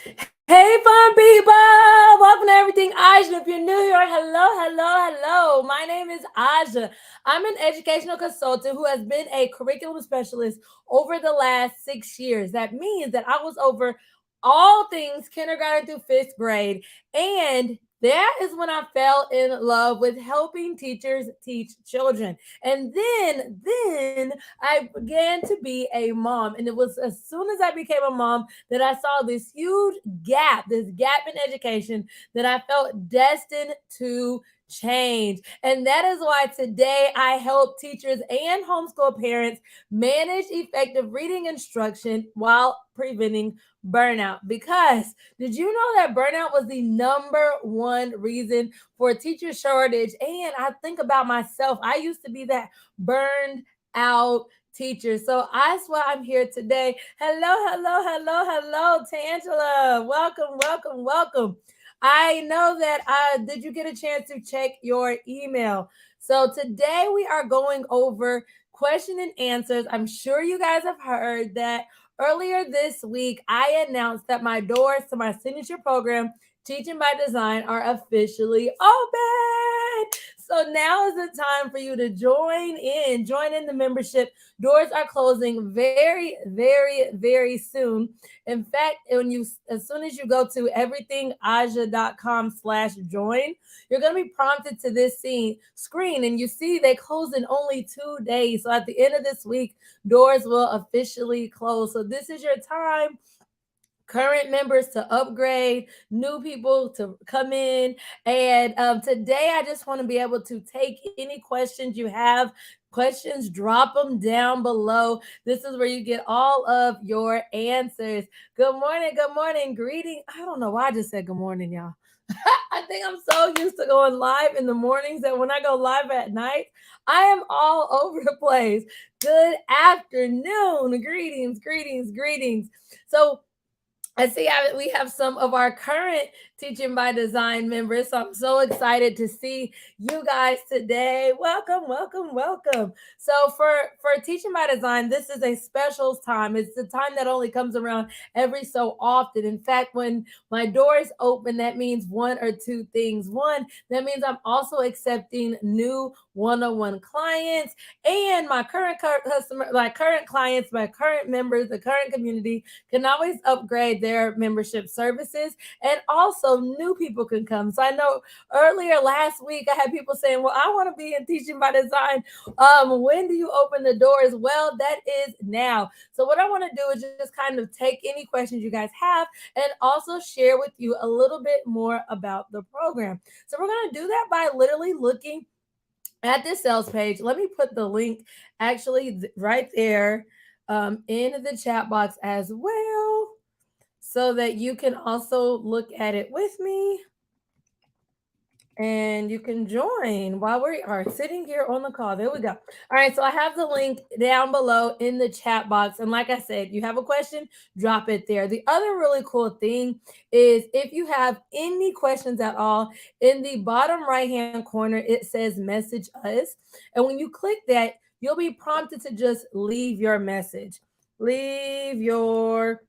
Hey, fun people! Welcome to Everything Aja. If you're new here, hello. My name is Aja. I'm an educational consultant who has been a curriculum specialist over the last 6 years. That means that I was over all things kindergarten through fifth grade. And that is when I fell in love with helping teachers teach children. And then I began to be a mom. And it was as soon as I became a mom that I saw this gap in education that I felt destined to change. And that is why today I help teachers and homeschool parents manage effective reading instruction while preventing burnout. Because did you know that burnout was the number one reason for a teacher shortage? And I think about myself, I used to be that burned out teacher. So that's why I'm here today. Hello, Tangela. Welcome. I know that did you get a chance to check your email? So today we are going over question and answers. I'm sure you guys have heard that earlier this week I announced that my doors to my signature program, Teaching by Design, are officially open. So now is the time for you to join in the membership. Doors are closing very soon. In fact, as soon as you go to everythingaja.com/join, you're going to be prompted to this screen, and you see they close in only 2 days. So at the end of this week, doors will officially close. So this is your time, current members to upgrade, new people to come in. And today, I just want to be able to take any questions you have. Questions, drop them down below. This is where you get all of your answers. Good morning, greeting. I don't know why I just said good morning, y'all. I think I'm so used to going live in the mornings that when I go live at night, I am all over the place. Good afternoon. Greetings. So I see we have some of our current Teaching by Design members. So I'm so excited to see you guys today. Welcome. So for Teaching by Design, this is a special time. It's the time that only comes around every so often. In fact, when my doors open, that means one or two things. One, that means I'm also accepting new one-on-one clients, and my current customer, like current clients, my current members, the current community can always upgrade their membership services, and also new people can come. So I know earlier last week I had people saying, well, I want to be in Teaching by Design. When do you open the doors? Well, that is now. So what I want to do is just kind of take any questions you guys have and also share with you a little bit more about the program. So we're going to do that by literally looking at this sales page. Let me put the link actually right there in the chat box as well, so that you can also look at it with me and you can join while we are sitting here on the call. There we go. All right, so I have the link down below in the chat box. And like I said, you have a question, drop it there. The other really cool thing is if you have any questions at all, in the bottom right-hand corner, it says message us. And when you click that, you'll be prompted to just leave your message. Leave your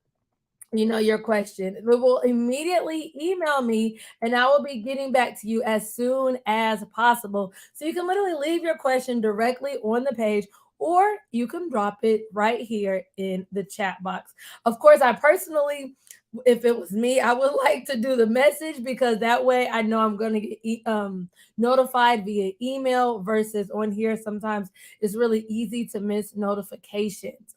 question. It will immediately email me and I will be getting back to you as soon as possible. So you can literally leave your question directly on the page, or you can drop it right here in the chat box. Of course, I personally, if it was me, I would like to do the message, because that way I know I'm going to get notified via email versus on here. Sometimes it's really easy to miss notifications.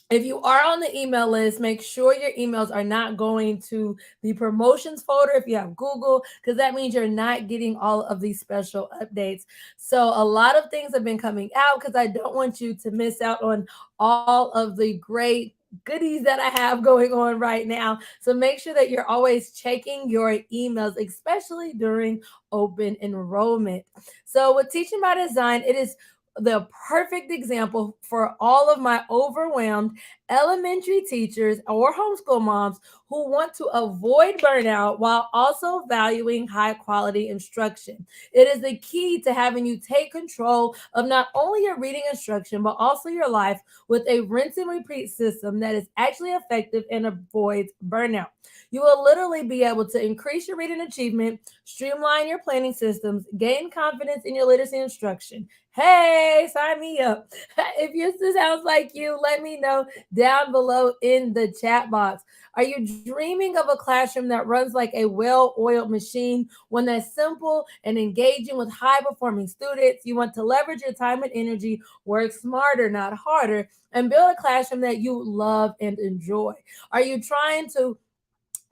If you are on the email list, make sure your emails are not going to the promotions folder if you have Google, because that means you're not getting all of these special updates. So a lot of things have been coming out because I don't want you to miss out on all of the great goodies that I have going on right now. So make sure that you're always checking your emails, especially during open enrollment. So with Teaching by Design, it is the perfect example for all of my overwhelmed elementary teachers or homeschool moms who want to avoid burnout while also valuing high quality instruction. It is the key to having you take control of not only your reading instruction, but also your life with a rinse and repeat system that is actually effective and avoids burnout. You will literally be able to increase your reading achievement, streamline your planning systems, gain confidence in your literacy instruction. Hey, sign me up. If this sounds like you, let me know down below in the chat box. Are you dreaming of a classroom that runs like a well oiled machine, one that's simple and engaging with high performing students? You want to leverage your time and energy, work smarter, not harder, and build a classroom that you love and enjoy. Are you trying to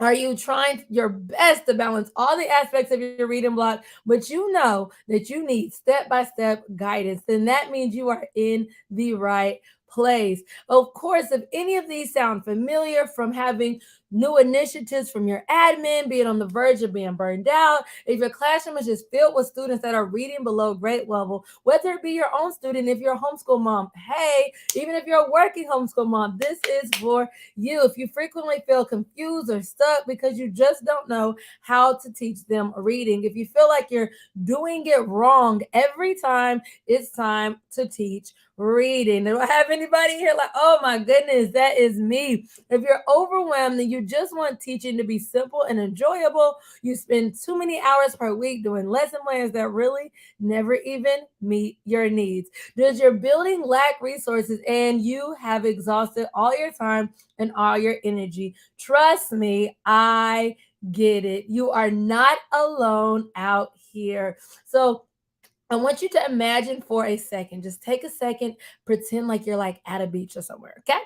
are you trying your best to balance all the aspects of your reading block, but you know that you need step by step guidance? Then that means you are in the right place. Of course, if any of these sound familiar, from having new initiatives from your admin, being on the verge of being burned out, if your classroom is just filled with students that are reading below grade level, whether it be your own student, if you're a homeschool mom, hey, even if you're a working homeschool mom, this is for you. If you frequently feel confused or stuck because you just don't know how to teach them reading, if you feel like you're doing it wrong every time it's time to teach reading. Do I have anybody here like, oh my goodness, that is me? If you're overwhelmed and you just want teaching to be simple and enjoyable, you spend too many hours per week doing lesson plans that really never even meet your needs. Does your building lack resources and you have exhausted all your time and all your energy? Trust me, I get it. You are not alone out here. So I want you to imagine for a second, just take a second, pretend like you're like at a beach or somewhere, okay?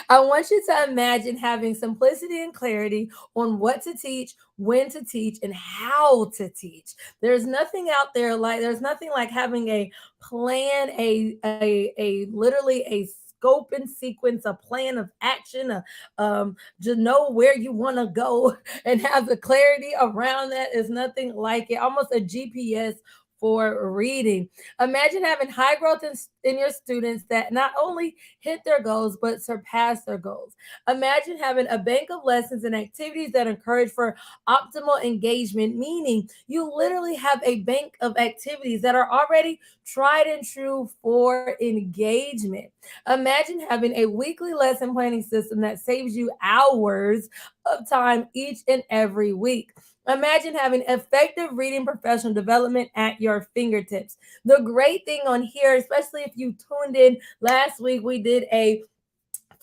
I want you to imagine having simplicity and clarity on what to teach, when to teach, and how to teach. There's nothing like having a plan, a literally a scope and sequence, a plan of action, to know where you want to go and have the clarity around that is nothing like it. Almost a GPS for reading. Imagine having high growth in your students that not only hit their goals, but surpass their goals. Imagine having a bank of lessons and activities that encourage for optimal engagement, meaning you literally have a bank of activities that are already tried and true for engagement. Imagine having a weekly lesson planning system that saves you hours of time each and every week. Imagine having effective reading professional development at your fingertips. The great thing on here, especially if you tuned in last week, we did a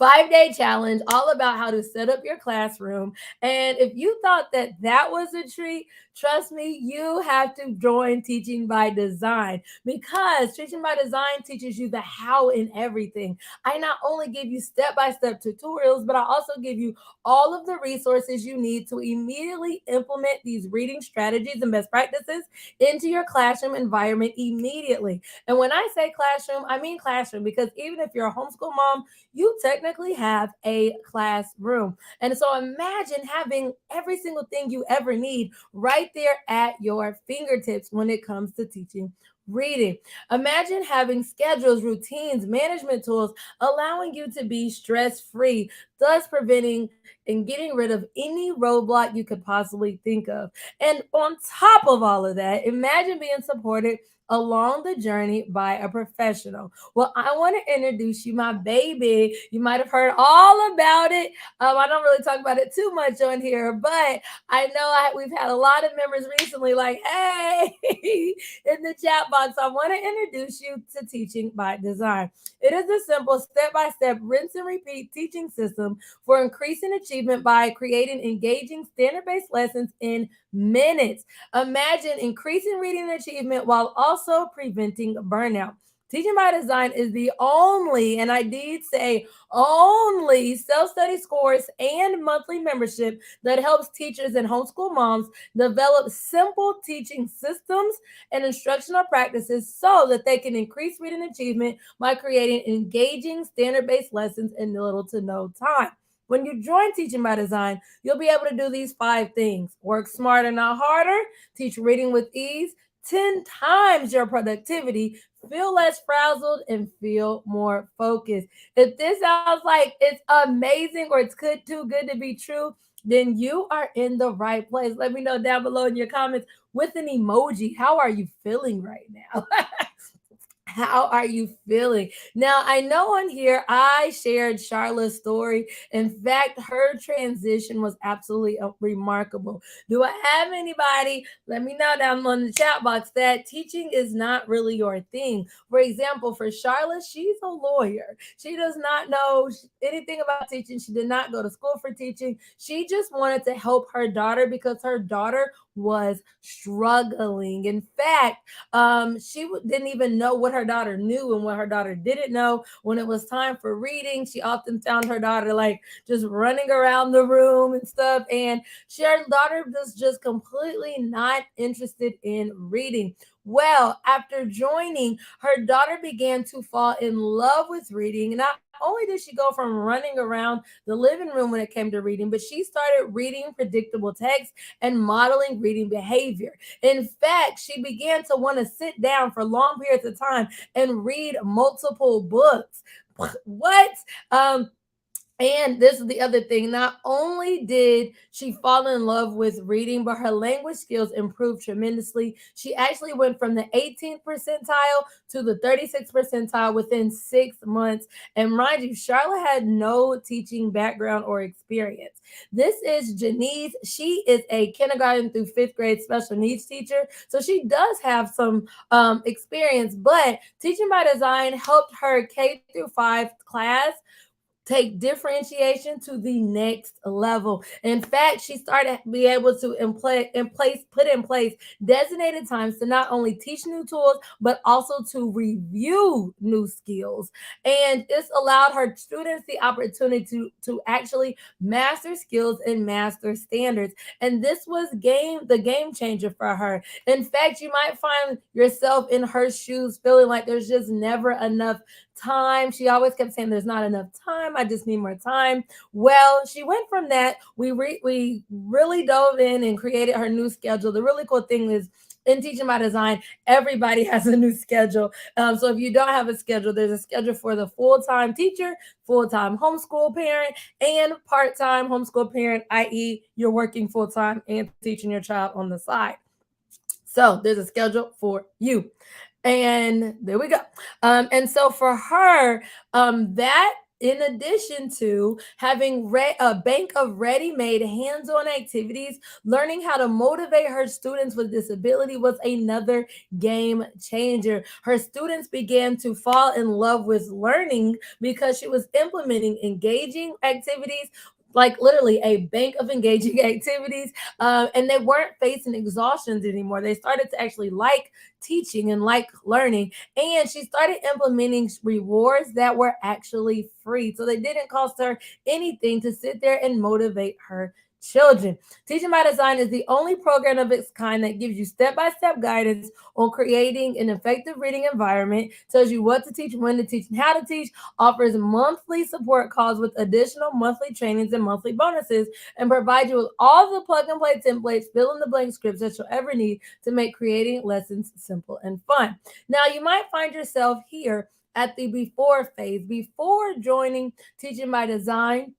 5-day challenge all about how to set up your classroom. And if you thought that that was a treat, trust me, you have to join Teaching by Design, because Teaching by Design teaches you the how in everything. I not only give you step by step tutorials, but I also give you all of the resources you need to immediately implement these reading strategies and best practices into your classroom environment immediately. And when I say classroom, I mean classroom, because even if you're a homeschool mom, you technically have a classroom. And so imagine having every single thing you ever need right there at your fingertips when it comes to teaching reading. Imagine having schedules, routines, management tools, allowing you to be stress free, thus preventing and getting rid of any roadblock you could possibly think of. And on top of all of that, imagine being supported along the journey by a professional. Well, I want to introduce you my baby. You might have heard all about it. I don't really talk about it too much on here, but I know we've had a lot of members recently like, hey, in the chat box. I want to introduce you to Teaching by Design. It is a simple step-by-step rinse and repeat teaching system for increasing achievement by creating engaging standard-based lessons in minutes. Imagine increasing reading achievement while also preventing burnout. Teaching by Design is the only, and I did say only, self study course and monthly membership that helps teachers and homeschool moms develop simple teaching systems and instructional practices so that they can increase reading achievement by creating engaging standard based lessons in little to no time. When you join Teaching by Design, you'll be able to do these 5 things: work smarter, not harder, teach reading with ease, 10 times your productivity, feel less frazzled, and feel more focused. If this sounds like it's amazing or it's too good to be true, then you are in the right place. Let me know down below in your comments with an emoji. How are you feeling right now? How are you feeling? Now, I know on here I shared Charlotte's story. In fact, her transition was absolutely remarkable. Do I have anybody? Let me know down on the chat box that teaching is not really your thing. For example, for Charlotte, she's a lawyer. She does not know anything about teaching. She did not go to school for teaching. She just wanted to help her daughter because her daughter was struggling. In fact, she didn't even know what her daughter knew and what her daughter didn't know. When it was time for reading, she often found her daughter like just running around the room and stuff. And her daughter was just completely not interested in reading. Well, after joining, her daughter began to fall in love with reading. Not only did she go from running around the living room when it came to reading, but she started reading predictable text and modeling reading behavior. In fact, she began to want to sit down for long periods of time and read multiple books. What? Um, and this is the other thing. Not only did she fall in love with reading, but her language skills improved tremendously. She actually went from the 18th percentile to the 36th percentile within 6 months. And mind you, Charlotte had no teaching background or experience. This is Janice. She is a kindergarten through fifth grade special needs teacher. So she does have some experience, but Teaching by Design helped her K-5 class take differentiation to the next level. In fact, she started to be able to put in place designated times to not only teach new tools, but also to review new skills. And this allowed her students the opportunity to actually master skills and master standards. And this was the game changer for her. In fact, you might find yourself in her shoes feeling like there's just never enough time. She always kept saying, "There's not enough time. I just need more time." Well, she went from that. We really dove in and created her new schedule. The really cool thing is, in Teaching by Design, everybody has a new schedule. So if you don't have a schedule, there's a schedule for the full-time teacher, full-time homeschool parent, and part-time homeschool parent, i.e., you're working full-time and teaching your child on the side. So there's a schedule for you. And there we go. And so for her, that in addition to having a bank of ready-made hands-on activities, learning how to motivate her students with disability was another game changer. Her students began to fall in love with learning because she was implementing engaging activities, like literally a bank of engaging activities, and they weren't facing exhaustions anymore. They started to actually like teaching and like learning. And she started implementing rewards that were actually free. So they didn't cost her anything to sit there and motivate her children. Teaching by Design is the only program of its kind that gives you step-by-step guidance on creating an effective reading environment, tells you what to teach, when to teach, and how to teach, offers monthly support calls with additional monthly trainings and monthly bonuses, and provides you with all the plug-and-play templates, fill-in-the-blank scripts that you'll ever need to make creating lessons simple and fun. Now, you might find yourself here at the before phase. Before joining Teaching by Design,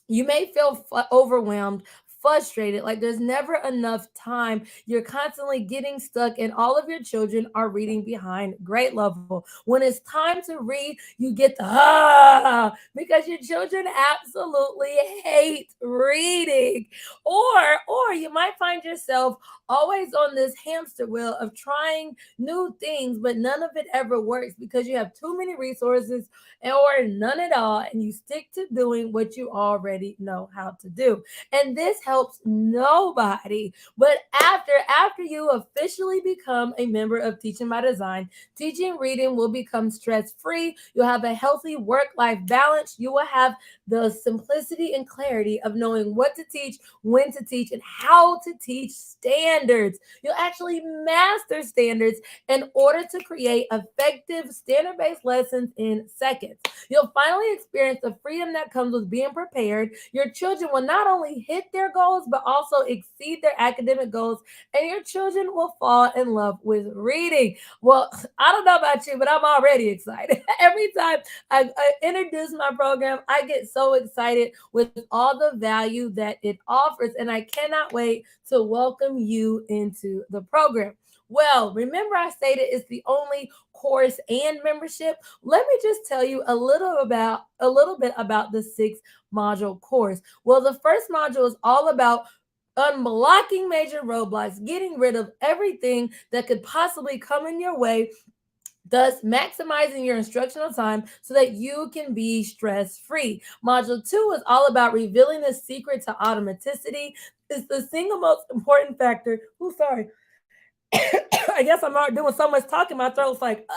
you may feel overwhelmed, frustrated, like there's never enough time. You're constantly getting stuck, and all of your children are reading behind grade level. When it's time to read, you get the because your children absolutely hate reading. Or you might find yourself always on this hamster wheel of trying new things, but none of it ever works because you have too many resources or none at all, and you stick to doing what you already know how to do. And this helps nobody. But after you officially become a member of Teaching by Design, teaching reading will become stress-free. You'll have a healthy work-life balance. You will have the simplicity and clarity of knowing what to teach, when to teach, and how to teach standards. You'll actually master standards in order to create effective standard-based lessons in seconds. You'll finally experience the freedom that comes with being prepared. Your children will not only hit their goals, but also exceed their academic goals, and your children will fall in love with reading. Well, I don't know about you, but I'm already excited. Every time I introduce my program, I get so excited with all the value that it offers, and I cannot wait to welcome you into the program. Well, remember I stated it's the only course and membership. Let me just tell you a little bit about the 6 module course. Well, the first module is all about unblocking major roadblocks, getting rid of everything that could possibly come in your way, thus maximizing your instructional time so that you can be stress free. Module 2 is all about revealing the secret to automaticity. It's the single most important factor. Oh, sorry. I guess I'm not doing so much talking. My throat's like,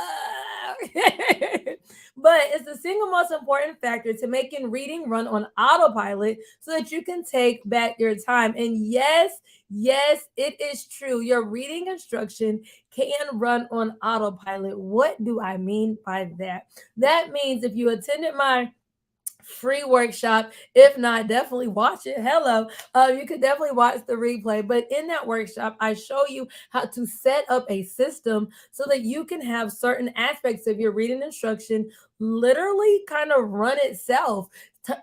but it's the single most important factor to making reading run on autopilot so that you can take back your time. And yes, yes, it is true. Your reading instruction can run on autopilot. What do I mean by that? That means if you attended my free workshop. If not, definitely watch it. Hello. You could definitely watch the replay. But in that workshop, I show you how to set up a system so that you can have certain aspects of your reading instruction literally kind of run itself.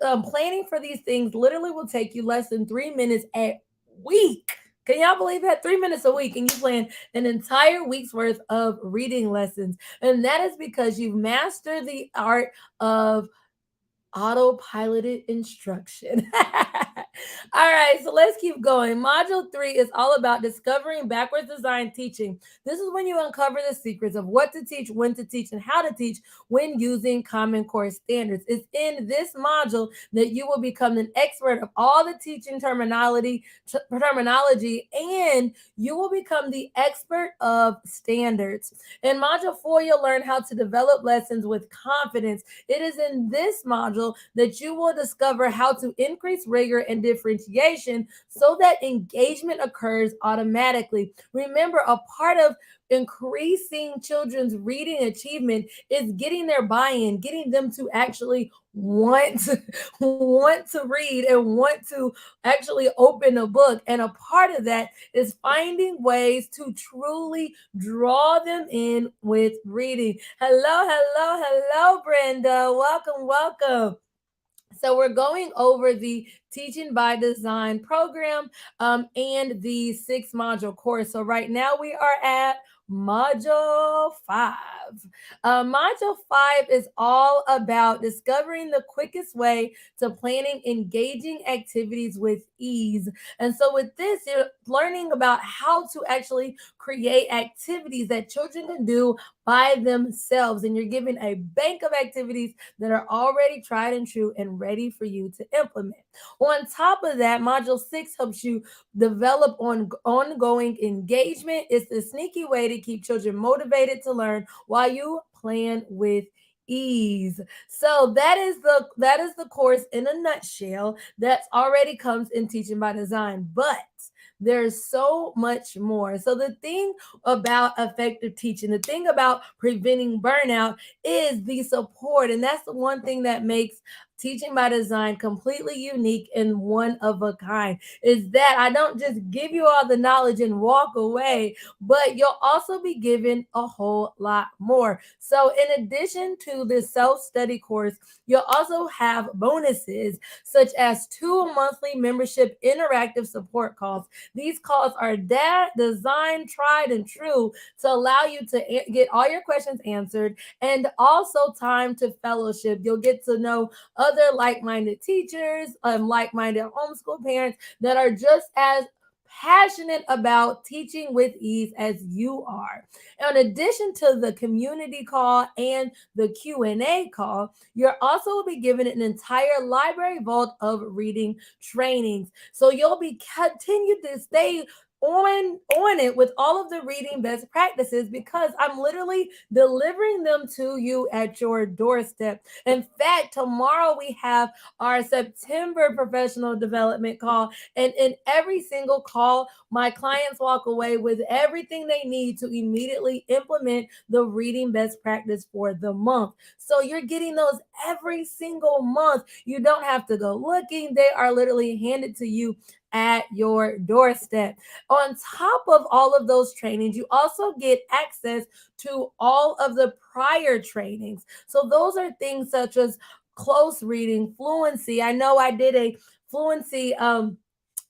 Planning for these things literally will take you less than 3 minutes a week. Can y'all believe that? 3 minutes a week, and you plan an entire week's worth of reading lessons. And that is because you've mastered the art of autopiloted instruction. All right, so let's keep going. Module 3 is all about discovering backwards design teaching. This is when you uncover the secrets of what to teach, when to teach, and how to teach when using Common Core standards. It's in this module that you will become an expert of all the teaching terminology, and you will become the expert of standards. In Module 4, you'll learn how to develop lessons with confidence. It is in this module that you will discover how to increase rigor and differentiation so that engagement occurs automatically. Remember, a part of increasing children's reading achievement is getting their buy-in, getting them to actually want to read and want to actually open a book. And a part of that is finding ways to truly draw them in with reading. Hello, hello, hello, Brenda. Welcome, welcome. So we're going over the Teaching by Design program and the 6 module course. So right now we are at Module 5. Module 5 is all about discovering the quickest way to planning engaging activities with ease. And so with this, you're learning about how to actually create activities that children can do by themselves. And you're given a bank of activities that are already tried and true and ready for you to implement. On top of that, Module 6 helps you develop ongoing engagement. It's the sneaky way to keep children motivated to learn while you plan with ease. So that is the course in a nutshell that already comes in Teaching by Design. But there's so much more. So the thing about effective teaching, the thing about preventing burnout is the support. And that's the one thing that makes Teaching by Design completely unique and one of a kind, is that I don't just give you all the knowledge and walk away, but you'll also be given a whole lot more. So in addition to this self-study course, you'll also have bonuses such as 2 monthly membership interactive support calls. These calls are designed, tried, and true to allow you to get all your questions answered, and also time to fellowship. You'll get to know other like-minded teachers, like-minded homeschool parents that are just as passionate about teaching with ease as you are. In addition to the community call and the Q&A call, you're also will be given an entire library vault of reading trainings. So you'll be continued to stay on it with all of the reading best practices, because I'm literally delivering them to you at your doorstep. In fact, tomorrow we have our September professional development call, and in every single call, my clients walk away with everything they need to immediately implement the reading best practice for the month. So you're getting those every single month. You don't have to go looking. They are literally handed to you at your doorstep. On top of all of those trainings, you also get access to all of the prior trainings. So those are things such as close reading, fluency. I know I did a fluency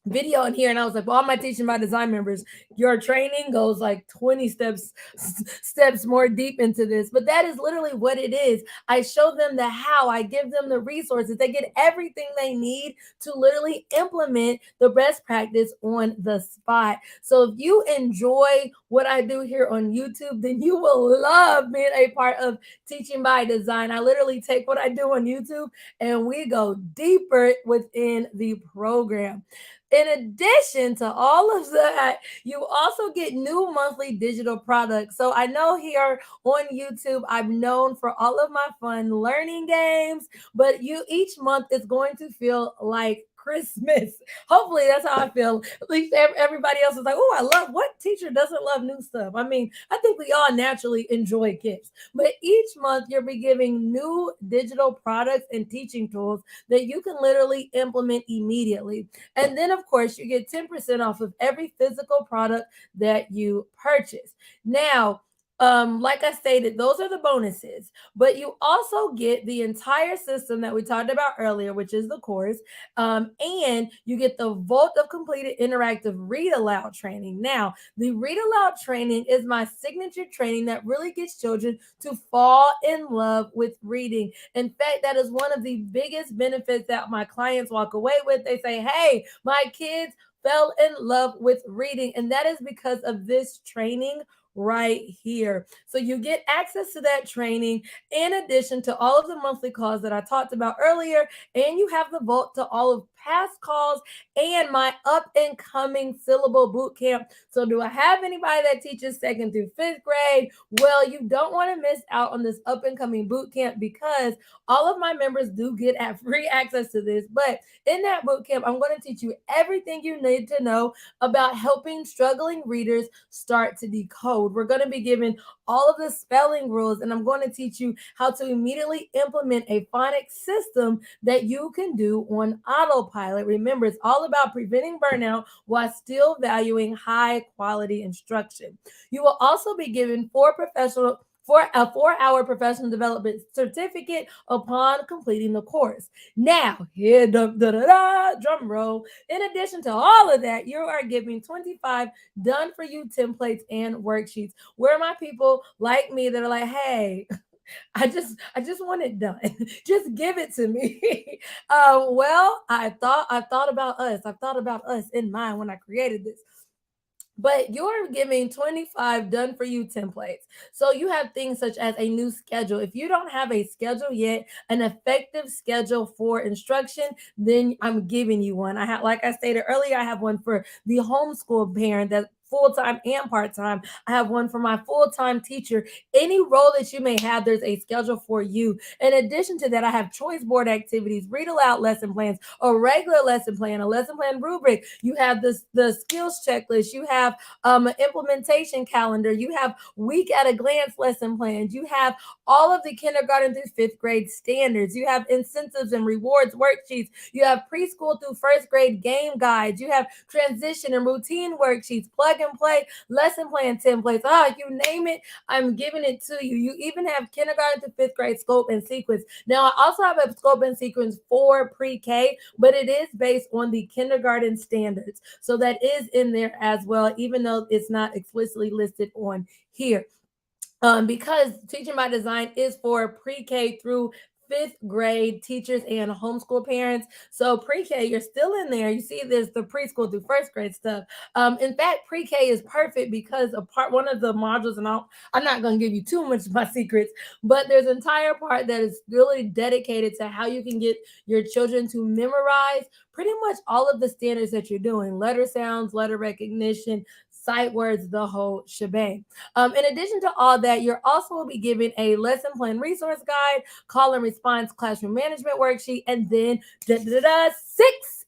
video in here and I was like, well, all my teaching by design members, your training goes like 20 steps more deep into this. But that is literally what it is. I show them the how, I give them the resources, they get everything they need to literally implement the best practice on the spot. So if you enjoy what I do here on YouTube, then you will love being a part of teaching by design. I literally take what I do on YouTube and we go deeper within the program. In addition to all of that, you also get new monthly digital products. So I know here on YouTube, I'm known for all of my fun learning games, but you each month is going to feel like Christmas. Hopefully that's how I feel. At least everybody else is like, oh, I love, what teacher doesn't love new stuff? I mean, I think we all naturally enjoy gifts, but each month you'll be giving new digital products and teaching tools that you can literally implement immediately. And then, of course, you get 10% off of every physical product that you purchase. Now, like I stated, those are the bonuses, but you also get the entire system that we talked about earlier, which is the course, and you get the Vault of Completed Interactive Read Aloud training. Now, the Read Aloud training is my signature training that really gets children to fall in love with reading. In fact, that is one of the biggest benefits that my clients walk away with. They say, hey, my kids fell in love with reading, and that is because of this training right here. So you get access to that training in addition to all of the monthly calls that I talked about earlier, and you have the vault to all of past calls and my up and coming syllable boot camp. So do I have anybody that teaches second through fifth grade? Well, you don't want to miss out on this up and coming boot camp because all of my members do get free access to this. But in that boot camp, I'm going to teach you everything you need to know about helping struggling readers start to decode. We're going to be given all of the spelling rules, and I'm going to teach you how to immediately implement a phonics system that you can do on autopilot. Remember, it's all about preventing burnout while still valuing high quality instruction. You will also be given for a 4-hour professional development certificate upon completing the course. Now, here, drum roll. In addition to all of that, you are giving 25 done for you templates and worksheets. Where my people like me that are like, hey, I just want it done. Just give it to me. Well, I thought about us. I thought about us in mind when I created this. But you're giving 25 done for you templates. So you have things such as a new schedule. If you don't have a schedule yet, an effective schedule for instruction, then I'm giving you one. I have, like I stated earlier, I have one for the homeschool parent that full-time and part-time. I have one for my full-time teacher. Any role that you may have, there's a schedule for you. In addition to that, I have choice board activities, read aloud lesson plans, a regular lesson plan, a lesson plan rubric. You have the skills checklist. You have an implementation calendar. You have week at a glance lesson plans. You have all of the kindergarten through fifth grade standards. You have incentives and rewards worksheets. You have preschool through first grade game guides. You have transition and routine worksheets, plug and play lesson plan templates. You name it, I'm giving it to you. You even have kindergarten to fifth grade scope and sequence. Now, I also have a scope and sequence for pre-K, but it is based on the kindergarten standards. So that is in there as well, even though it's not explicitly listed on here. Because teaching by design is for pre-K through fifth grade teachers and homeschool parents. So pre-K, you're still in there. You see, there's the preschool through first grade stuff. In fact, pre-K is perfect because one of the modules, and I'm not going to give you too much of my secrets, but there's an entire part that is really dedicated to how you can get your children to memorize pretty much all of the standards that you're doing: letter sounds, letter recognition, sight words, the whole shebang. In addition to all that, you're also will be given a lesson plan resource guide, call and response classroom management worksheet, and then 6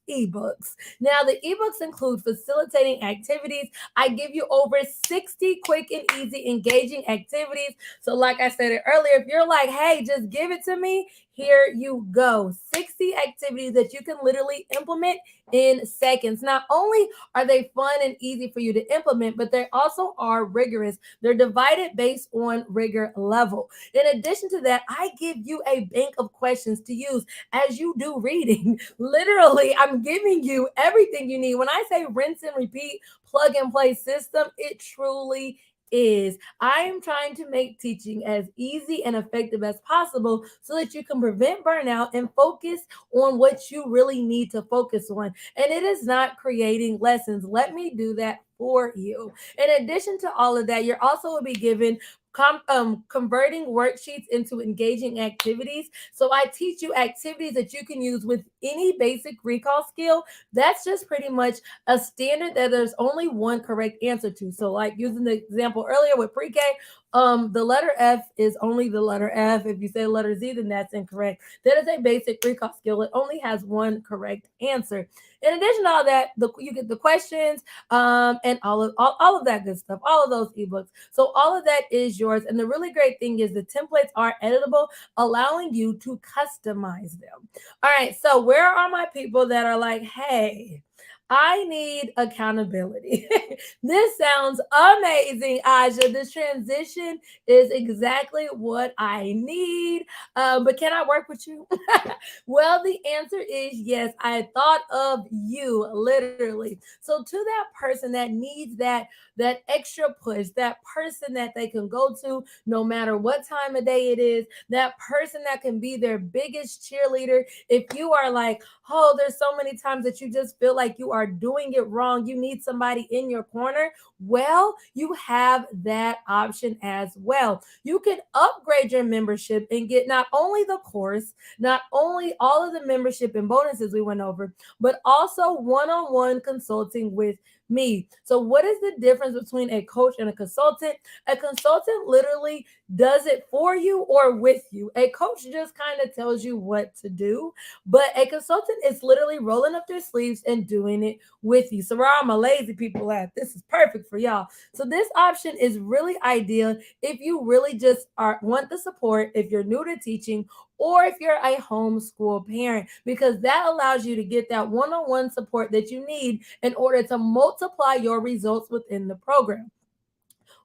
ebooks. Now, the ebooks include facilitating activities. I give you over 60 quick and easy engaging activities. So like I said it earlier, if you're like, hey, just give it to me, Here you go. 60 activities that you can literally implement in seconds. Not only are they fun and easy for you to implement, but they also are rigorous. They're divided based on rigor level. In addition to that, I give you a bank of questions to use as you do reading. Literally, I'm giving you everything you need. When I say rinse and repeat, plug and play system, it truly is. I am trying to make teaching as easy and effective as possible so that you can prevent burnout and focus on what you really need to focus on. And it is not creating lessons. Let me do that for you. In addition to all of that, you're also will be given converting worksheets into engaging activities. So I teach you activities that you can use with any basic recall skill. That's just pretty much a standard that there's only one correct answer to. So, like using the example earlier with pre-K, the letter F is only the letter F. If you say letter Z, then that's incorrect. That is a basic recall skill. It only has one correct answer. In addition to all that, you get the questions, and all of that good stuff, all of those ebooks. So all of that is yours. And the really great thing is the templates are editable, allowing you to customize them. All right. So where are my people that are like, hey, I need accountability? This sounds amazing, Aja. This transition is exactly what I need. But can I work with you? Well, the answer is yes. I thought of you literally. So to that person that needs that extra push, that person that they can go to no matter what time of day it is, that person that can be their biggest cheerleader. If you are like, oh, there's so many times that you just feel like you are doing it wrong, you need somebody in your corner. Well, you have that option as well. You can upgrade your membership and get not only the course, not only all of the membership and bonuses we went over, but also one-on-one consulting with me. So, what is the difference between a coach and a consultant? A consultant literally does it for you or with you. A coach just kind of tells you what to do, but a consultant is literally rolling up their sleeves and doing it with you. So, where all my lazy people at? This is perfect for y'all. So, this option is really ideal if you really just want the support, if you're new to teaching, or if you're a homeschool parent, because that allows you to get that one-on-one support that you need in order to multiply your results within the program.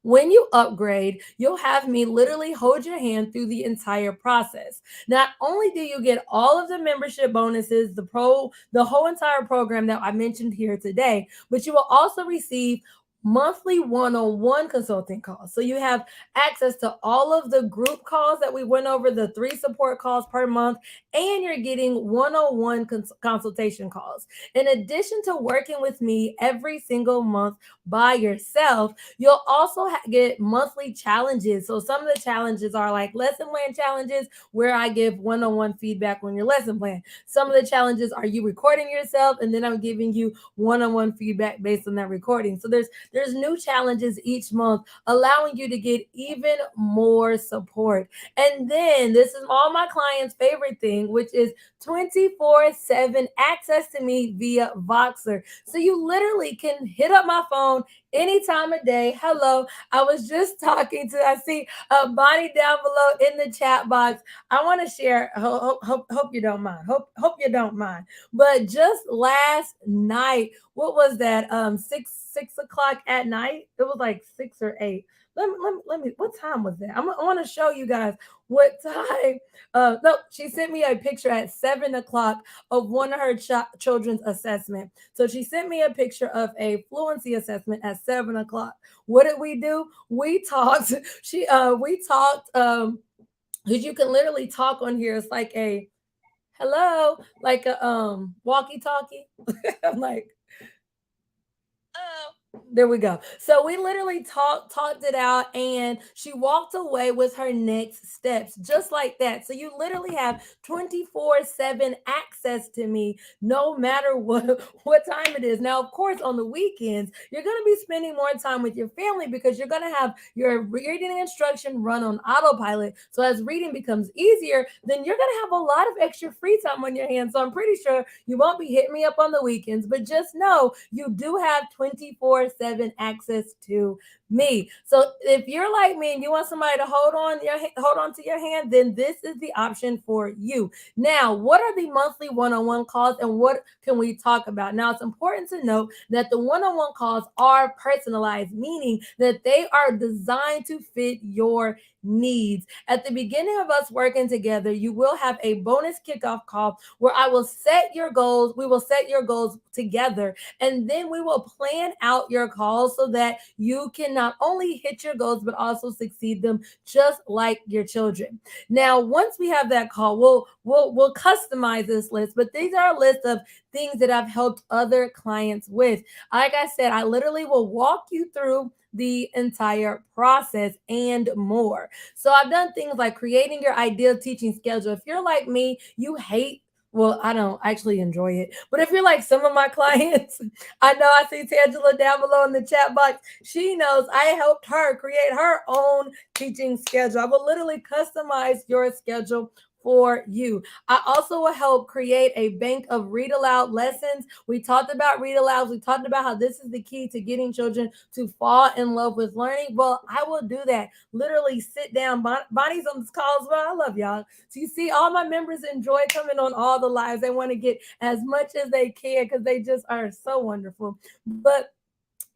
When you upgrade, you'll have me literally hold your hand through the entire process. Not only do you get all of the membership bonuses, the whole entire program that I mentioned here today, but you will also receive monthly one-on-one consulting calls. So you have access to all of the group calls that we went over, the 3 support calls per month, and you're getting one-on-one consultation calls. In addition to working with me every single month by yourself, you'll also get monthly challenges. So some of the challenges are like lesson plan challenges where I give one-on-one feedback on your lesson plan. Some of the challenges are you recording yourself and then I'm giving you one-on-one feedback based on that recording. So there's new challenges each month, allowing you to get even more support. And then this is all my clients' favorite thing, which is 24/7 access to me via Voxer. So you literally can hit up my phone any time of day. Hello, I was just talking to, I see Bonnie down below in the chat box. I want to share, hope you don't mind. Hope you don't mind. But just last night, what was that? 6 o'clock at night. It was like 6 or 8. Let me. What time was that? I want to show you guys what time. No, she sent me a picture at 7 o'clock of one of her children's assessment. So she sent me a picture of a fluency assessment at 7 o'clock. What did we do? We talked. We talked. Because you can literally talk on here. It's like a hello, like a walkie-talkie. I'm like, there we go. So we literally talked it out, and she walked away with her next steps, just like that. So you literally have 24/7 access to me, no matter what time it is. Now, of course, on the weekends, you're going to be spending more time with your family because you're going to have your reading instruction run on autopilot. So as reading becomes easier, then you're going to have a lot of extra free time on your hands. So I'm pretty sure you won't be hitting me up on the weekends, but just know you do have 24 24/7 access to me. So if you're like me and you want somebody to hold on to your hand, then this is the option for you. Now, what are the monthly one-on-one calls and what can we talk about? Now, it's important to note that the one-on-one calls are personalized, meaning that they are designed to fit your needs. At the beginning of us working together, you will have a bonus kickoff call where I will set your goals. We will set your goals together, and then we will plan out your calls so that you can not only hit your goals but also succeed them just like your children. Now, once we have that call, we'll customize this list, but these are a list of things that I've helped other clients with. Like I said, I literally will walk you through the entire process and more. So I've done things like creating your ideal teaching schedule. If you're like me, you hate, well, I don't actually enjoy it. But if you're like some of my clients, I know I see Tangela down below in the chat box. She knows I helped her create her own teaching schedule. I will literally customize your schedule for you. I also will help create a bank of read aloud lessons. We talked about read alouds. We talked about how this is the key to getting children to fall in love with learning. Well, I will do that. Literally sit down. Bonnie's on this call as well. I love y'all. So you see, all my members enjoy coming on all the lives. They want to get as much as they can because they just are so wonderful. But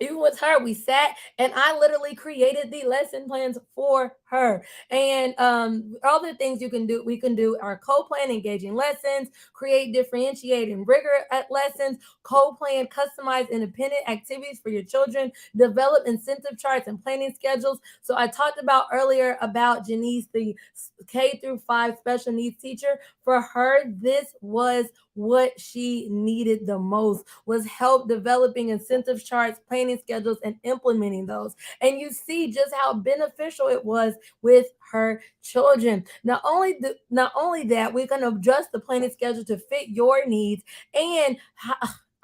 even with her, we sat and I literally created the lesson plans for her. And all the things you can do, we can do our co-plan engaging lessons, create differentiating rigor at lessons, co-plan customized independent activities for your children, develop incentive charts and planning schedules. So I talked about earlier about Janice, the K-5 special needs teacher. For her, this was what she needed the most, was help developing incentive charts, planning schedules, and implementing those. And you see just how beneficial it was with her children. Not only that, we can adjust the planning schedule to fit your needs. And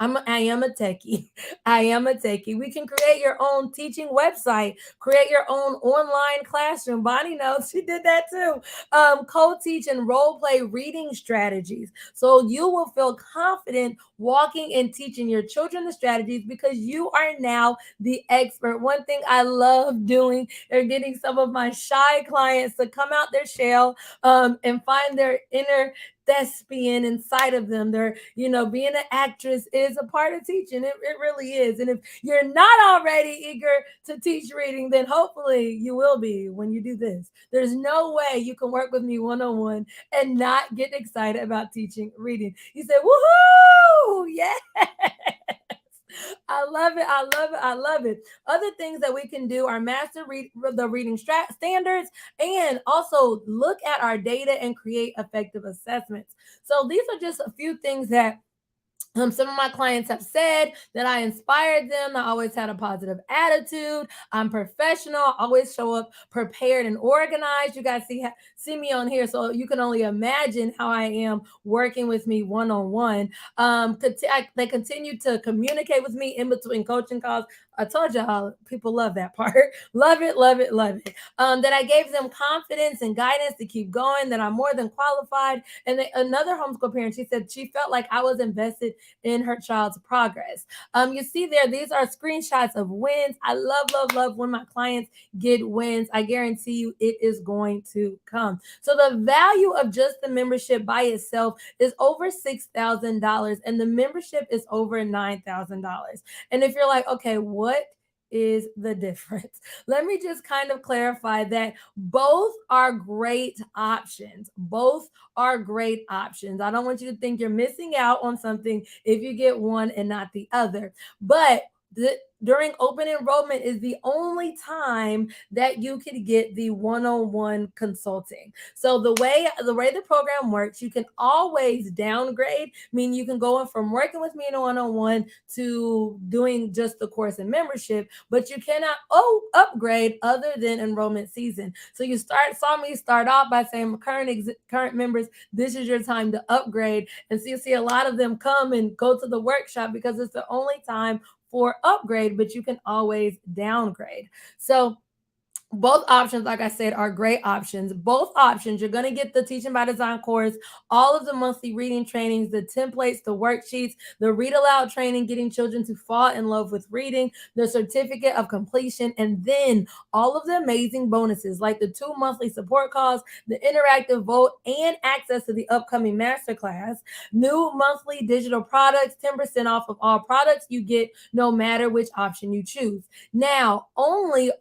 I am a techie. I am a techie. We can create your own teaching website, create your own online classroom. Bonnie knows she did that too. Co-teach and role play reading strategies. So you will feel confident walking and teaching your children the strategies because you are now the expert. One thing I love doing is getting some of my shy clients to come out their shell and find their inner thespian inside of them. They're, being an actress is a part of teaching. It really is. And if you're not already eager to teach reading, then hopefully you will be when you do this. There's no way you can work with me one-on-one and not get excited about teaching reading. You say, woohoo! Yeah. I love it. I love it. I love it. Other things that we can do are master the reading standards and also look at our data and create effective assessments. So these are just a few things that some of my clients have said that I inspired them. I always had a positive attitude. I'm professional. Always show up prepared and organized. You guys see me on here, so you can only imagine how I am working with me one-on-one. They continue to communicate with me in between coaching calls. I told y'all, people love that part. Love it, love it, love it. That I gave them confidence and guidance to keep going, that I'm more than qualified. And another homeschool parent, she said she felt like I was invested in her child's progress. You see there, these are screenshots of wins. I love, love, love when my clients get wins. I guarantee you it is going to come. So the value of just the membership by itself is over $6,000 and the membership is over $9,000. And if you're like, okay, what is the difference? Let me just kind of clarify that both are great options. Both are great options. I don't want you to think you're missing out on something if you get one and not the other. But during open enrollment is the only time that you could get the one-on-one consulting. So the way the program works, you can always downgrade, meaning you can go in from working with me in a one-on-one to doing just the course and membership, but you cannot upgrade other than enrollment season. So you saw me start off by saying, current members, this is your time to upgrade. And so you see a lot of them come and go to the workshop because it's the only time for upgrade, but you can always downgrade. So Both options, like I said, are great options. Both options, you're going to get the Teaching by Design course, all of the monthly reading trainings, the templates, the worksheets, the read aloud training, getting children to fall in love with reading, the certificate of completion, and then all of the amazing bonuses like the 2 monthly support calls, the interactive vote, and access to the upcoming masterclass. New monthly digital products, 10% off of all products you get, no matter which option you choose. Now, only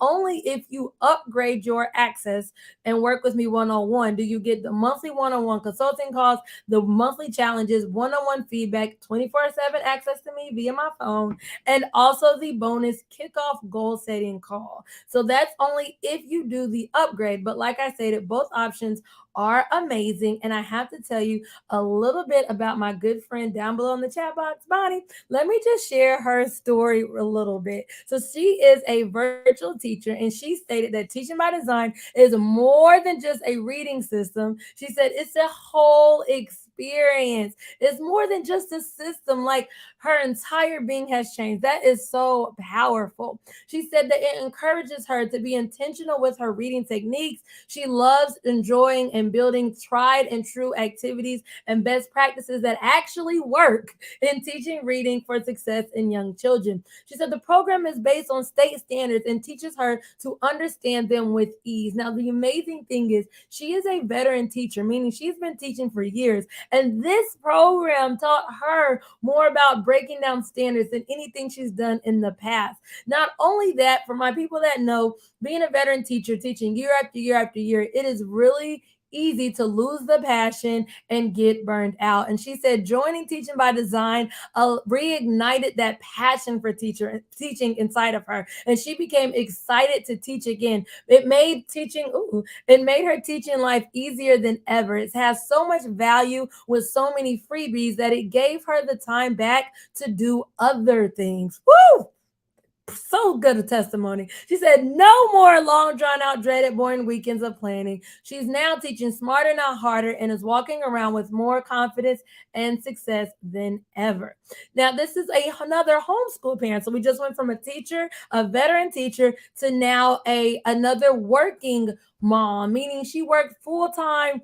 if you upgrade your access and work with me one-on-one do you get the monthly one-on-one consulting calls, the monthly challenges, one-on-one feedback, 24/7 access to me via my phone, and also the bonus kickoff goal setting call. So that's only if you do the upgrade. But like I stated, both options are amazing. And I have to tell you a little bit about my good friend down below in the chat box, Bonnie. Let me just share her story a little bit. So she is a virtual teacher, and she stated that Teaching by Design is more than just a reading system. She said it's a whole experience. It's more than just a system. Like, her entire being has changed. That is so powerful. She said that it encourages her to be intentional with her reading techniques. She loves enjoying and building tried and true activities and best practices that actually work in teaching reading for success in young children. She said the program is based on state standards and teaches her to understand them with ease. Now, the amazing thing is she is a veteran teacher, meaning she's been teaching for years. And this program taught her more about breaking down standards than anything she's done in the past. Not only that, for my people that know, being a veteran teacher, teaching year after year after year, it is really easy to lose the passion and get burned out. And she said joining Teaching by Design reignited that passion for teaching inside of her, and she became excited to teach again. It made her teaching life easier than ever. It has so much value with so many freebies that it gave her the time back to do other things. Woo! So good a testimony. She said, no more long, drawn out, dreaded, boring weekends of planning. She's now teaching smarter, not harder, and is walking around with more confidence and success than ever. Now, this is another homeschool parent. So we just went from a teacher, a veteran teacher, to now another working mom, meaning she worked full time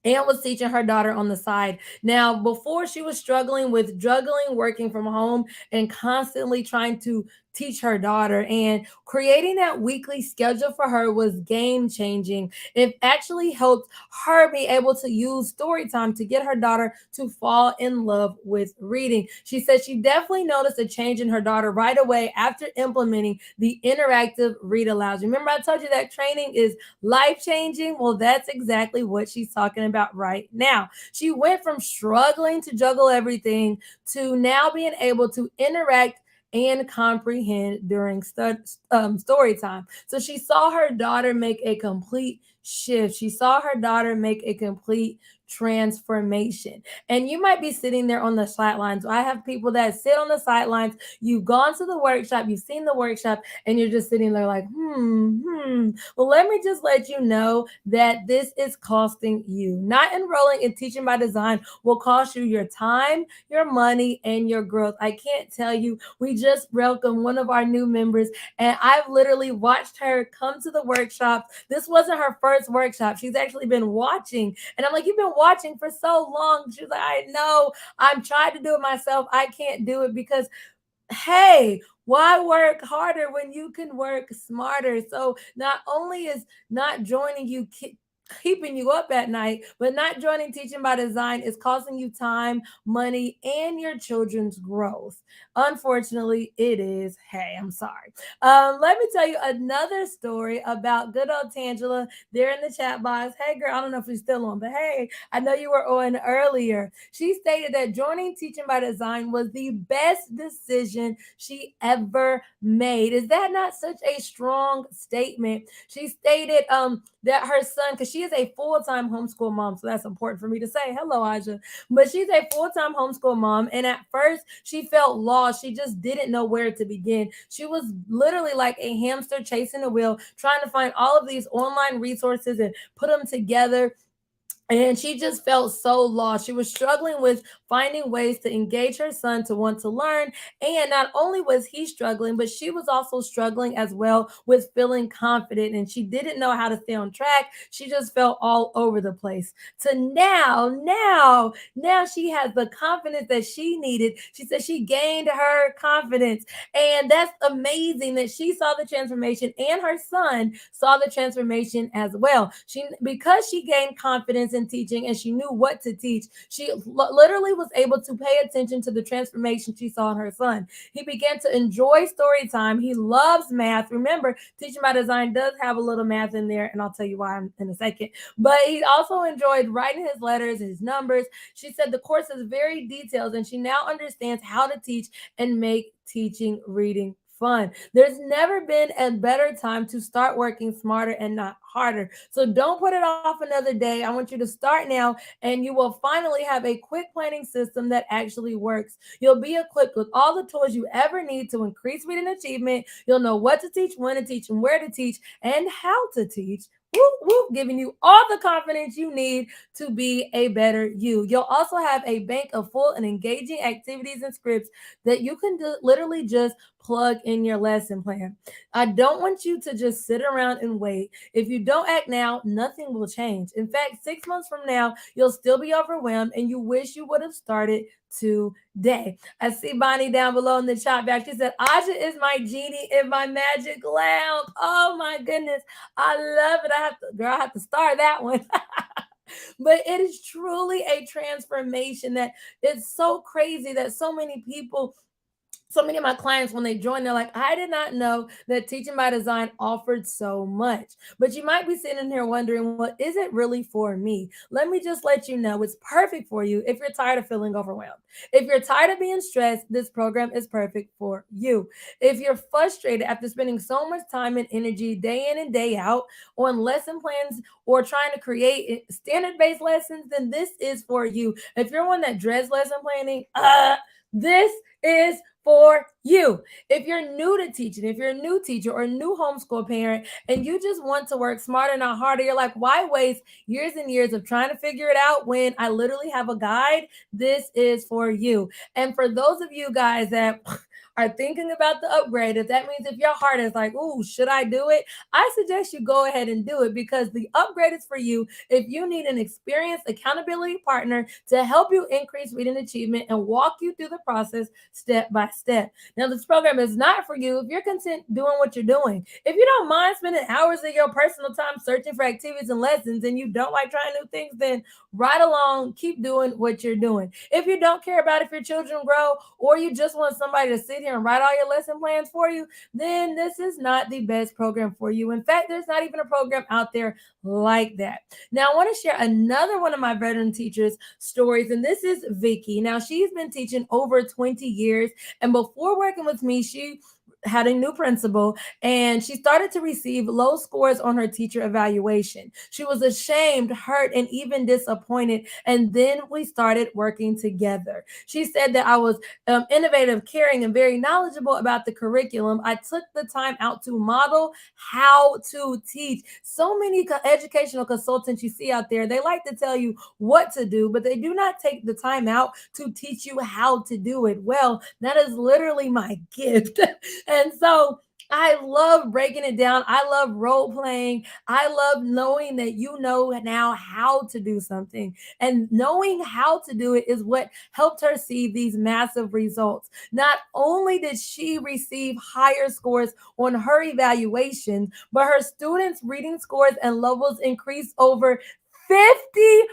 and was teaching her daughter on the side. Now, before she was struggling with juggling working from home and constantly trying to teach her daughter, and creating that weekly schedule for her was game changing. It actually helped her be able to use story time to get her daughter to fall in love with reading. She said she definitely noticed a change in her daughter right away after implementing the interactive read alouds. Remember, I told you that training is life changing? Well, that's exactly what she's talking about right now. She went from struggling to juggle everything to now being able to interact and comprehend during story time. So she saw her daughter make a complete shift. She saw her daughter make a complete transformation. And you might be sitting there on the sidelines. I have people that sit on the sidelines. You've gone to the workshop, you've seen the workshop, and you're just sitting there like, Well, let me just let you know that this is costing you. Not enrolling in Teaching by Design will cost you your time, your money, and your growth. I can't tell you. We just welcomed one of our new members, and I've literally watched her come to the workshop. This wasn't her first workshop. She's actually been watching. And I'm like, you've been watching for so long. She's like, I know. I'm trying to do it myself. I can't do it because, hey, why work harder when you can work smarter? So not only is not joining you keeping you up at night, but not joining Teaching by Design is costing you time, money, and your children's growth. Unfortunately, it is. Hey, I'm sorry. Let me tell you another story about good old Tangela there in the chat box. Hey, girl, I don't know if you're still on, but hey, I know you were on earlier. She stated that joining Teaching by Design was the best decision she ever made. Is that not such a strong statement? She stated that her son, because she is a full-time homeschool mom, so that's important for me to say. Hello, Aja. But she's a full-time homeschool mom, and at first she felt lost. She just didn't know where to begin. She was literally like a hamster chasing a wheel, trying to find all of these online resources and put them together. And she just felt so lost. She was struggling with finding ways to engage her son to want to learn. And not only was he struggling, but she was also struggling as well with feeling confident. And she didn't know how to stay on track. She just felt all over the place. To now she has the confidence that she needed. She said she gained her confidence. And that's amazing that she saw the transformation and her son saw the transformation as well. She, because she gained confidence in teaching and she knew what to teach, she literally was able to pay attention to the transformation she saw in her son. He began to enjoy story time. He loves math. Remember, Teaching by Design does have a little math in there, and I'll tell you why in a second. But he also enjoyed writing his letters, his numbers. She said the course is very detailed, and she now understands how to teach and make teaching reading fun. There's never been a better time to start working smarter and not harder. So don't put it off another day. I want you to start now, and you will finally have a quick planning system that actually works. You'll be equipped with all the tools you ever need to increase reading achievement. You'll know what to teach, when to teach, and where to teach, and how to teach. Whoop, whoop, giving you all the confidence you need to be a better you. You'll also have a bank of full and engaging activities and scripts that you can literally just plug in your lesson plan. I don't want you to just sit around and wait. If you don't act now, nothing will change. In fact, 6 months from now, you'll still be overwhelmed and you wish you would have started today. I see Bonnie down below in the chat back. She said, Aja is my genie in my magic lamp. Oh my goodness. I love it. I have to start that one. But it is truly a transformation that it's so crazy that so many of my clients, when they join, they're like, I did not know that Teaching by Design offered so much. But you might be sitting here wondering, well, is it really for me? Let me just let you know it's perfect for you if you're tired of feeling overwhelmed. If you're tired of being stressed, this program is perfect for you. If you're frustrated after spending so much time and energy day in and day out on lesson plans or trying to create standard-based lessons, then this is for you. If you're one that dreads lesson planning, this is for you. If you're new to teaching, if you're a new teacher or a new homeschool parent and you just want to work smarter, not harder, you're like, why waste years and years of trying to figure it out when I literally have a guide? This is for you. And for those of you guys that are thinking about the upgrade, if that means if your heart is like, ooh, should I do it? I suggest you go ahead and do it, because the upgrade is for you if you need an experienced accountability partner to help you increase reading achievement and walk you through the process step by step. Now, this program is not for you if you're content doing what you're doing. If you don't mind spending hours of your personal time searching for activities and lessons and you don't like trying new things, then right along, keep doing what you're doing. If you don't care about if your children grow, or you just want somebody to sit here and write all your lesson plans for you, then this is not the best program for you. In fact, there's not even a program out there like that. Now, I want to share another one of my veteran teachers' stories, and this is Vicky. Now, she's been teaching over 20 years, and before working with me, she had a new principal and she started to receive low scores on her teacher evaluation. She was ashamed, hurt, and even disappointed. And then we started working together. She said that I was innovative, caring, and very knowledgeable about the curriculum. I took the time out to model how to teach. So many educational consultants you see out there, they like to tell you what to do, but they do not take the time out to teach you how to do it. Well, that is literally my gift. And so I love breaking it down. I love role playing. I love knowing that you know now how to do something. And knowing how to do it is what helped her see these massive results. Not only did she receive higher scores on her evaluation, but her students' reading scores and levels increased over 50%.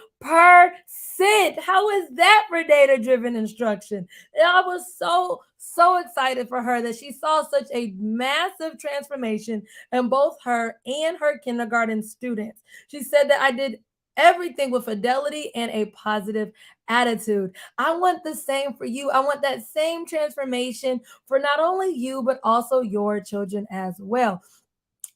How is that for data driven instruction? I was so excited for her that she saw such a massive transformation in both her and her kindergarten students. She said that I did everything with fidelity and a positive attitude. I want the same for you. I want that same transformation for not only you, but also your children as well.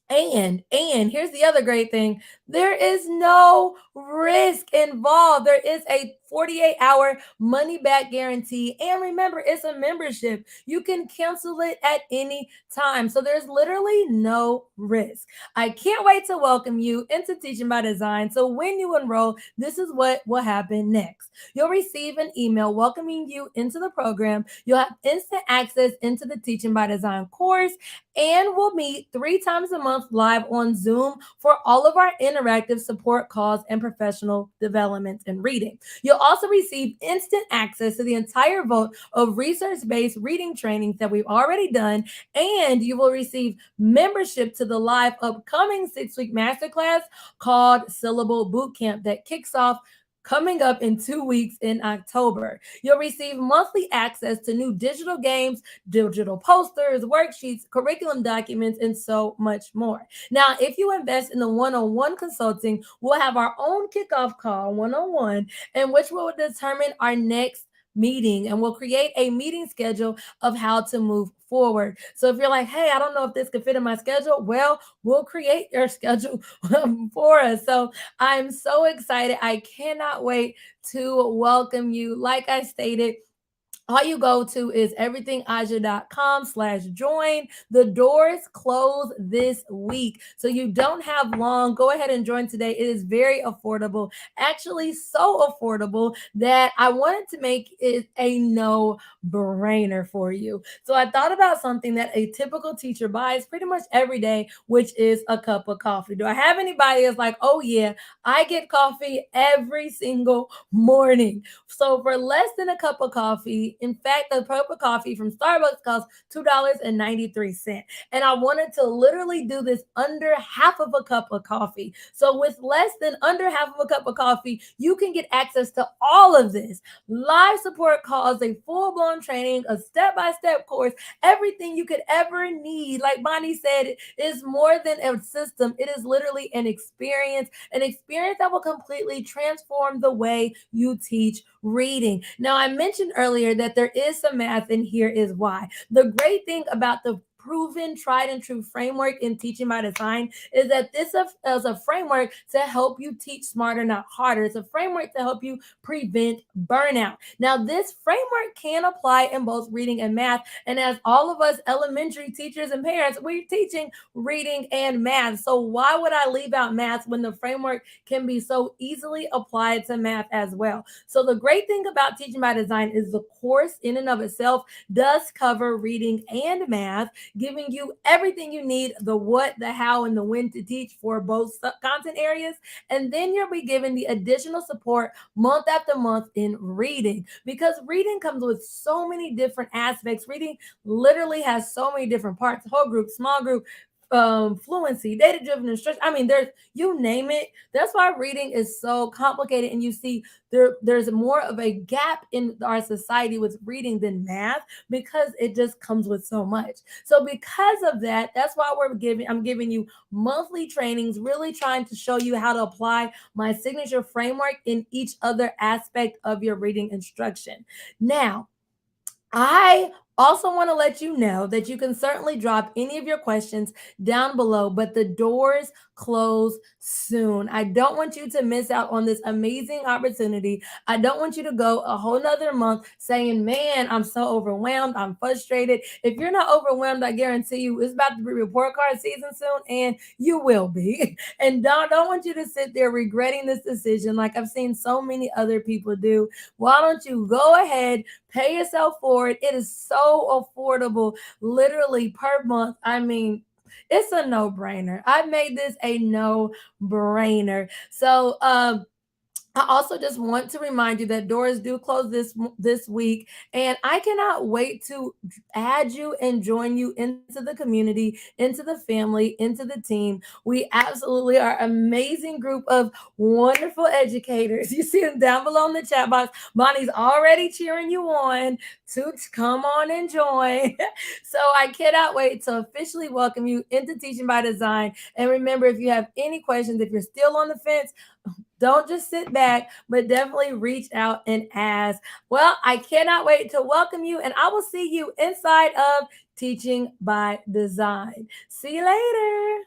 And here's the other great thing. There is no risk involved. There is a 48-hour money back guarantee. And remember, it's a membership. You can cancel it at any time. So there's literally no risk. I can't wait to welcome you into Teaching by Design. So when you enroll, this is what will happen next. You'll receive an email welcoming you into the program. You'll have instant access into the Teaching by Design course, and we'll meet 3 times a month live on Zoom for all of our interactive support calls and professional development and reading. You'll also receive instant access to the entire vote of research-based reading trainings that we've already done, and you will receive membership to the live upcoming 6-week masterclass called Syllable Bootcamp that kicks off coming up in 2 weeks in October. You'll receive monthly access to new digital games, digital posters, worksheets, curriculum documents, and so much more. Now, if you invest in the one-on-one consulting, we'll have our own kickoff call one-on-one, in which we'll determine our next meeting, and we'll create a meeting schedule of how to move forward. So if you're like, hey, I don't know if this could fit in my schedule, well, we'll create your schedule for us. So I'm so excited. I cannot wait to welcome you. Like I stated, all you go to is everythingaja.com/join. The doors close this week, so you don't have long. Go ahead and join today. It is very affordable, actually so affordable that I wanted to make it a no-brainer for you. So I thought about something that a typical teacher buys pretty much every day, which is a cup of coffee. Do I have anybody that's like, oh yeah, I get coffee every single morning? So for less than a cup of coffee, in fact, a cup of coffee from Starbucks costs $2.93. And I wanted to literally do this under half of a cup of coffee. So with less than under half of a cup of coffee, you can get access to all of this. Live support calls, a full-blown training, a step-by-step course, everything you could ever need. Like Bonnie said, it is more than a system. It is literally an experience that will completely transform the way you teach reading. Now, I mentioned earlier that there is some math, and here is why. The great thing about the proven, tried and true framework in Teaching by Design is that this is a framework to help you teach smarter, not harder. It's a framework to help you prevent burnout. Now, this framework can apply in both reading and math. And as all of us elementary teachers and parents, we're teaching reading and math. So why would I leave out math when the framework can be so easily applied to math as well? So the great thing about Teaching by Design is the course in and of itself does cover reading and math, giving you everything you need, the what, the how, and the when to teach for both content areas. And then you'll be given the additional support month after month in reading, because reading comes with so many different aspects. Reading literally has so many different parts: whole group, small group, fluency, data driven instruction. I mean, there's, you name it. That's why reading is so complicated, and you see there's more of a gap in our society with reading than math, because it just comes with so much. So because of that, that's why I'm giving you monthly trainings, really trying to show you how to apply my signature framework in each other aspect of your reading instruction. Now, I also want to let you know that you can certainly drop any of your questions down below, but the doors close soon. I don't want you to miss out on this amazing opportunity. I don't want you to go a whole nother month saying, man, I'm so overwhelmed, I'm frustrated. If you're not overwhelmed, I guarantee you it's about to be report card season soon, and you will be. And don't want you to sit there regretting this decision like I've seen so many other people do. Why don't you go ahead, pay yourself for it? It is so affordable, literally per month. I mean, it's a no-brainer. I made this a no-brainer. So, I also just want to remind you that doors do close this week, and I cannot wait to add you and join you into the community, into the family, into the team. We absolutely are an amazing group of wonderful educators. You see them down below in the chat box. Bonnie's already cheering you on to come on and join. So I cannot wait to officially welcome you into Teaching by Design. And remember, if you have any questions, if you're still on the fence, don't just sit back, but definitely reach out and ask. Well, I cannot wait to welcome you, and I will see you inside of Teaching by Design. See you later.